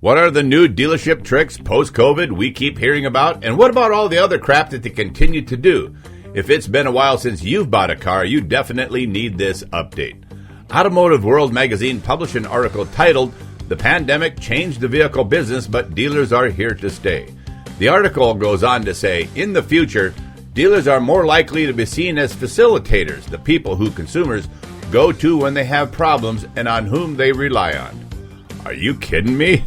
What are the new dealership tricks post-COVID we keep hearing about? And what about all the other crap that they continue to do? If it's been a while since you've bought a car, you definitely need this update. Automotive World magazine published an article titled, "The Pandemic Changed the Vehicle Business, but Dealers Are Here to Stay." The article goes on to say, in the future, dealers are more likely to be seen as facilitators, the people who consumers go to when they have problems and on whom they rely on. Are you kidding me?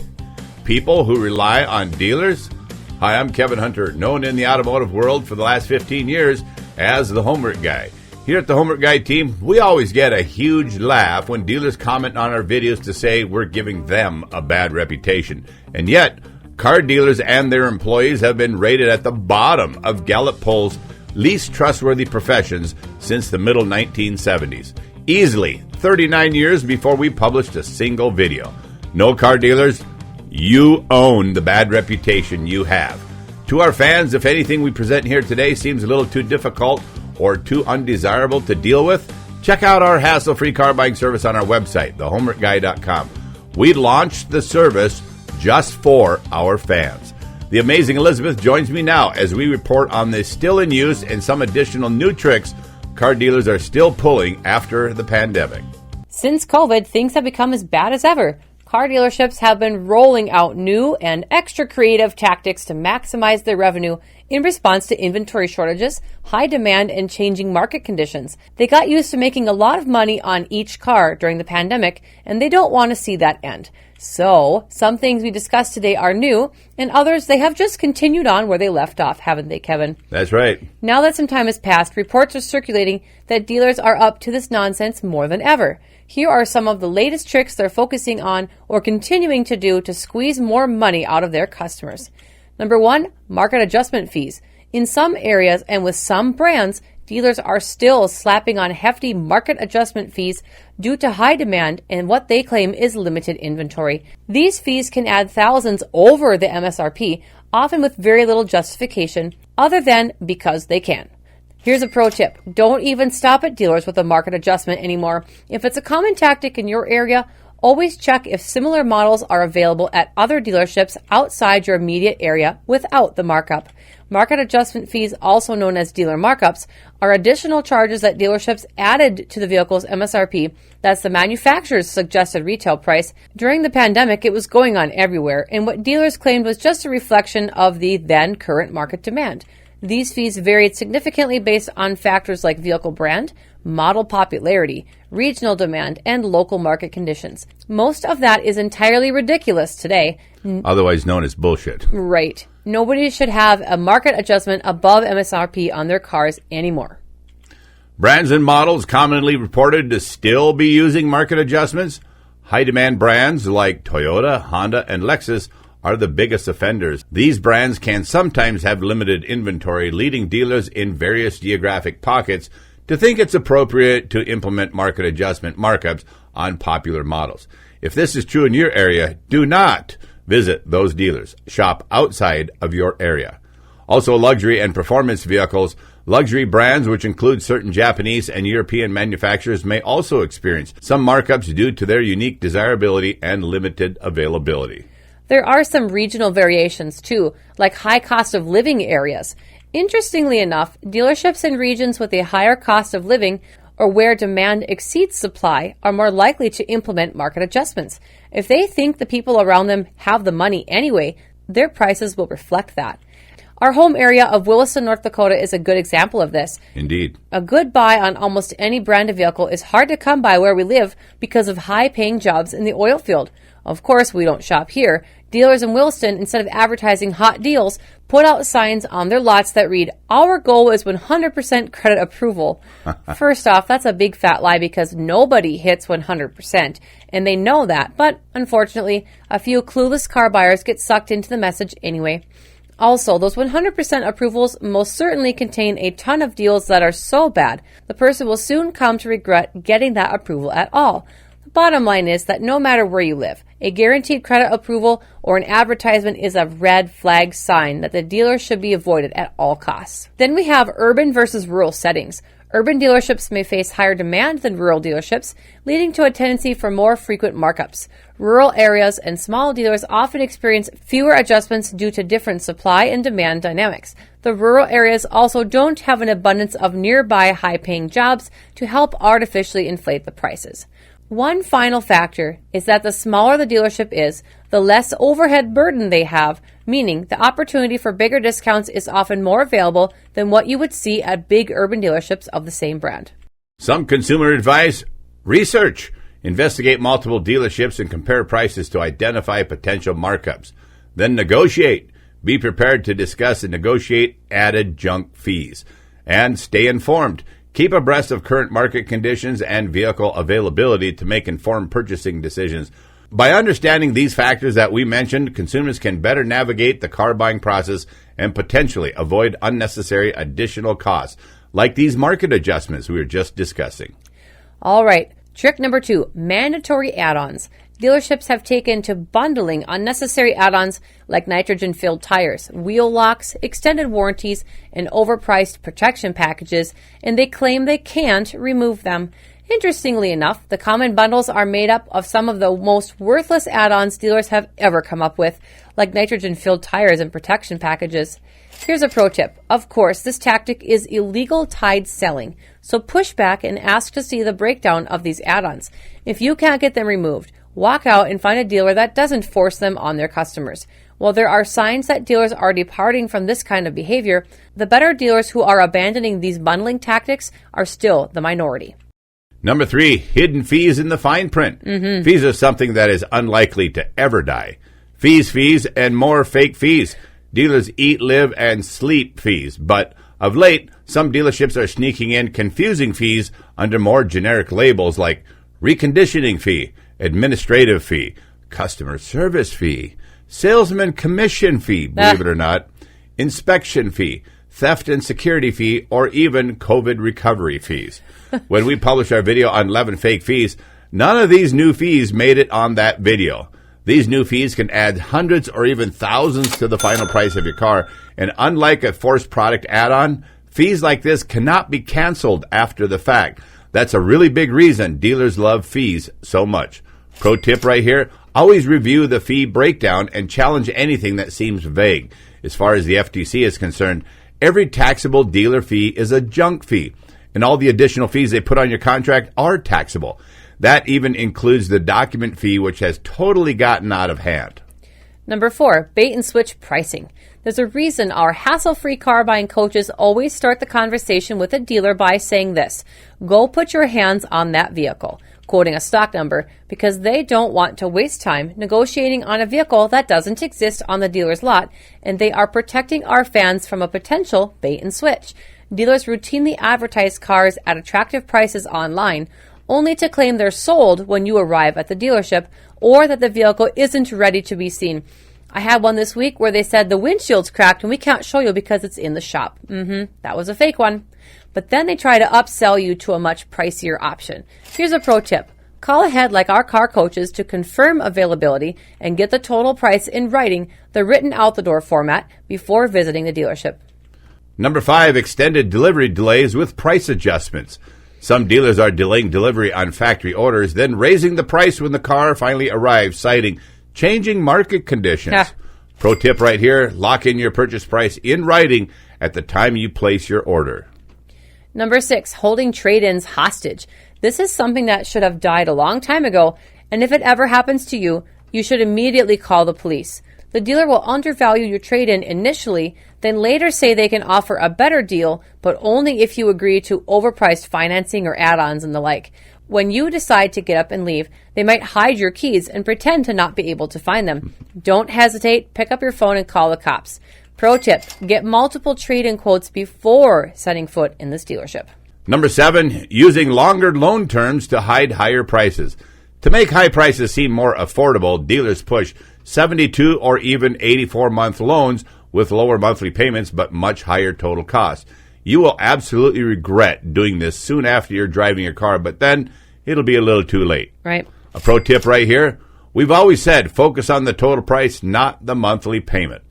People who rely on dealers? Hi, I'm Kevin Hunter, known in the automotive world for the last 15 years as the Homework Guy. Here at the Homework Guy team, we always get a huge laugh when dealers comment on our videos to say we're giving them a bad reputation. And yet, car dealers and their employees have been rated at the bottom of Gallup poll's least trustworthy professions since the middle 1970s. Easily 39 years before we published a single video. No car dealers? You own the bad reputation you have. To our fans, if anything we present here today seems a little too difficult or too undesirable to deal with, check out our hassle-free car buying service on our website, thehomeworkguy.com. We launched the service just for our fans. The amazing Elizabeth joins me now as we report on the still in use and some additional new tricks car dealers are still pulling after the pandemic. Since COVID, things have become as bad as ever. Car dealerships have been rolling out new and extra creative tactics to maximize their revenue in response to inventory shortages, high demand, and changing market conditions. They got used to making a lot of money on each car during the pandemic, and they don't want to see that end. So, some things we discussed today are new, and others they have just continued on where they left off, haven't they, Kevin? That's right. Now that some time has passed, reports are circulating that dealers are up to this nonsense more than ever. Here are some of the latest tricks they're focusing on or continuing to do to squeeze more money out of their customers. Number 1, market adjustment fees. In some areas and with some brands, dealers are still slapping on hefty market adjustment fees due to high demand and what they claim is limited inventory. These fees can add thousands over the MSRP, often with very little justification other than because they can. Here's a pro tip. Don't even stop at dealers with a market adjustment anymore. If it's a common tactic in your area, always check if similar models are available at other dealerships outside your immediate area without the markup. Market adjustment fees, also known as dealer markups, are additional charges that dealerships added to the vehicle's MSRP. That's the manufacturer's suggested retail price. During the pandemic, it was going on everywhere, and what dealers claimed was just a reflection of the then current market demand. These fees varied significantly based on factors like vehicle brand, model popularity, regional demand, and local market conditions. Most of that is entirely ridiculous today. Otherwise known as bullshit. Right. Nobody should have a market adjustment above MSRP on their cars anymore. Brands and models commonly reported to still be using market adjustments. High-demand brands like Toyota, Honda, and Lexus are the biggest offenders. These brands can sometimes have limited inventory, leading dealers in various geographic pockets to think it's appropriate to implement market adjustment markups on popular models. If this is true in your area, do not visit those dealers. Shop outside of your area. Also, luxury and performance vehicles. Luxury brands, which include certain Japanese and European manufacturers, may also experience some markups due to their unique desirability and limited availability. There are some regional variations too, like high cost of living areas. Interestingly enough, dealerships in regions with a higher cost of living or where demand exceeds supply are more likely to implement market adjustments. If they think the people around them have the money anyway, their prices will reflect that. Our home area of Williston, North Dakota is a good example of this. Indeed. A good buy on almost any brand of vehicle is hard to come by where we live because of high-paying jobs in the oil field. Of course, we don't shop here. Dealers in Williston, instead of advertising hot deals, put out signs on their lots that read, "Our goal is 100% credit approval." First off, that's a big fat lie because nobody hits 100%, and they know that. But unfortunately, a few clueless car buyers get sucked into the message anyway. Also, those 100% approvals most certainly contain a ton of deals that are so bad, the person will soon come to regret getting that approval at all. The bottom line is that no matter where you live, a guaranteed credit approval or an advertisement is a red flag sign that the dealer should be avoided at all costs. Then we have urban versus rural settings. Urban dealerships may face higher demand than rural dealerships, leading to a tendency for more frequent markups. Rural areas and small dealers often experience fewer adjustments due to different supply and demand dynamics. The rural areas also don't have an abundance of nearby high-paying jobs to help artificially inflate the prices. One final factor is that the smaller the dealership is, the less overhead burden they have, meaning the opportunity for bigger discounts is often more available than what you would see at big urban dealerships of the same brand. Some consumer advice: research. Investigate multiple dealerships and compare prices to identify potential markups. Then negotiate. Be prepared to discuss and negotiate added junk fees. And stay informed. Keep abreast of current market conditions and vehicle availability to make informed purchasing decisions. By understanding these factors that we mentioned, consumers can better navigate the car buying process and potentially avoid unnecessary additional costs, like these market adjustments we were just discussing. All right. Trick number 2, mandatory add-ons. Dealerships have taken to bundling unnecessary add-ons like nitrogen-filled tires, wheel locks, extended warranties, and overpriced protection packages, and they claim they can't remove them. Interestingly enough, the common bundles are made up of some of the most worthless add-ons dealers have ever come up with, like nitrogen-filled tires and protection packages. Here's a pro tip. Of course, this tactic is illegal tied selling, so push back and ask to see the breakdown of these add-ons. If you can't get them removed, walk out and find a dealer that doesn't force them on their customers. While there are signs that dealers are departing from this kind of behavior, the better dealers who are abandoning these bundling tactics are still the minority. Number 3, hidden fees in the fine print. Fees are something that is unlikely to ever die. Fees, and more fake fees. Dealers eat, live, and sleep fees. But of late, some dealerships are sneaking in confusing fees under more generic labels like reconditioning fee, administrative fee, customer service fee, salesman commission fee, believe it or not, inspection fee, theft and security fee, or even COVID recovery fees. When we published our video on 11 fake fees, none of these new fees made it on that video. These new fees can add hundreds or even thousands to the final price of your car, and unlike a forced product add-on, fees like this cannot be canceled after the fact. That's a really big reason dealers love fees so much. Pro tip right here, always review the fee breakdown and challenge anything that seems vague. As far as the FTC is concerned, every taxable dealer fee is a junk fee, and all the additional fees they put on your contract are taxable. That even includes the document fee, which has totally gotten out of hand. Number 4, bait and switch pricing. There's a reason our hassle-free car buying coaches always start the conversation with a dealer by saying this: go put your hands on that vehicle, quoting a stock number, because they don't want to waste time negotiating on a vehicle that doesn't exist on the dealer's lot, and they are protecting our fans from a potential bait and switch. Dealers routinely advertise cars at attractive prices online, only to claim they're sold when you arrive at the dealership, or that the vehicle isn't ready to be seen. I had one this week where they said the windshield's cracked and we can't show you because it's in the shop. That was a fake one. But then they try to upsell you to a much pricier option. Here's a pro tip. Call ahead like our car coaches to confirm availability and get the total price in writing, the written out the door format, before visiting the dealership. Number 5, extended delivery delays with price adjustments. Some dealers are delaying delivery on factory orders, then raising the price when the car finally arrives, citing changing market conditions. Pro tip right here, lock in your purchase price in writing at the time you place your order. Number 6, holding trade-ins hostage. This is something that should have died a long time ago, and if it ever happens to you, you should immediately call the police. The dealer will undervalue your trade-in initially, then later say they can offer a better deal, but only if you agree to overpriced financing or add-ons and the like. When you decide to get up and leave, they might hide your keys and pretend to not be able to find them. Don't hesitate, pick up your phone and call the cops. Pro tip, get multiple trade-in quotes before setting foot in this dealership. Number 7, using longer loan terms to hide higher prices. To make high prices seem more affordable, dealers push 72 or even 84-month loans with lower monthly payments but much higher total costs. You will absolutely regret doing this soon after you're driving your car, but then it'll be a little too late. Right. A pro tip right here, we've always said focus on the total price, not the monthly payment.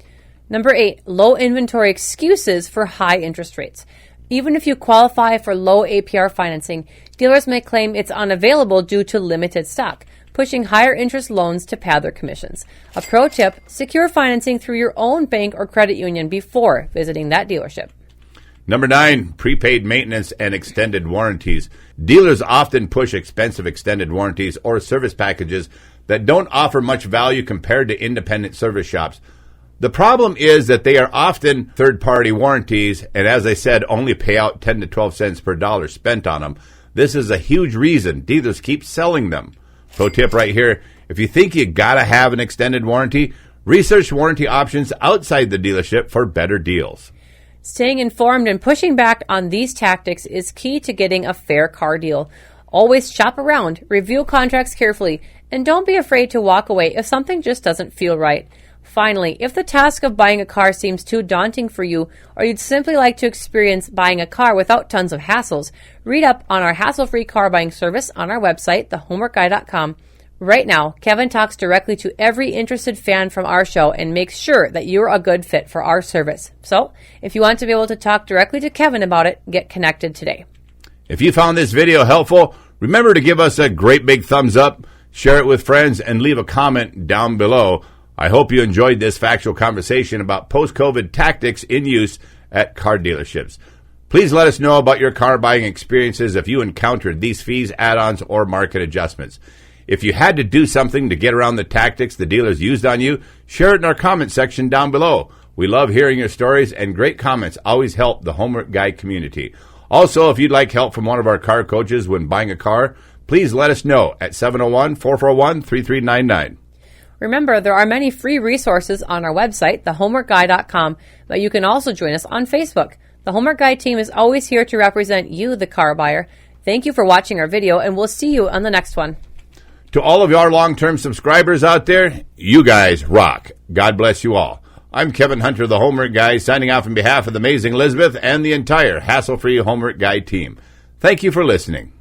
Number 8, low inventory excuses for high interest rates. Even if you qualify for low APR financing, dealers may claim it's unavailable due to limited stock, pushing higher interest loans to pad their commissions. A pro tip, secure financing through your own bank or credit union before visiting that dealership. Number 9, prepaid maintenance and extended warranties. Dealers often push expensive extended warranties or service packages that don't offer much value compared to independent service shops. The problem is that they are often third-party warranties, and as I said, only pay out 10 to 12 cents per dollar spent on them. This is a huge reason dealers keep selling them. Pro tip right here, if you think you gotta have an extended warranty, research warranty options outside the dealership for better deals. Staying informed and pushing back on these tactics is key to getting a fair car deal. Always shop around, review contracts carefully, and don't be afraid to walk away if something just doesn't feel right. Finally, if the task of buying a car seems too daunting for you, or you'd simply like to experience buying a car without tons of hassles, read up on our hassle-free car buying service on our website, thehomeworkguy.com. Right now, Kevin talks directly to every interested fan from our show and makes sure that you're a good fit for our service. So, if you want to be able to talk directly to Kevin about it, get connected today. If you found this video helpful, remember to give us a great big thumbs up, share it with friends, and leave a comment down below. I hope you enjoyed this factual conversation about post-COVID tactics in use at car dealerships. Please let us know about your car buying experiences if you encountered these fees, add-ons, or market adjustments. If you had to do something to get around the tactics the dealers used on you, share it in our comment section down below. We love hearing your stories, and great comments always help the Homework Guy community. Also, if you'd like help from one of our car coaches when buying a car, please let us know at 701-441-3399. Remember, there are many free resources on our website, thehomeworkguy.com, but you can also join us on Facebook. The Homework Guy team is always here to represent you, the car buyer. Thank you for watching our video, and we'll see you on the next one. To all of our long-term subscribers out there, you guys rock. God bless you all. I'm Kevin Hunter, the Homework Guy, signing off on behalf of the amazing Elizabeth and the entire hassle-free Homework Guy team. Thank you for listening.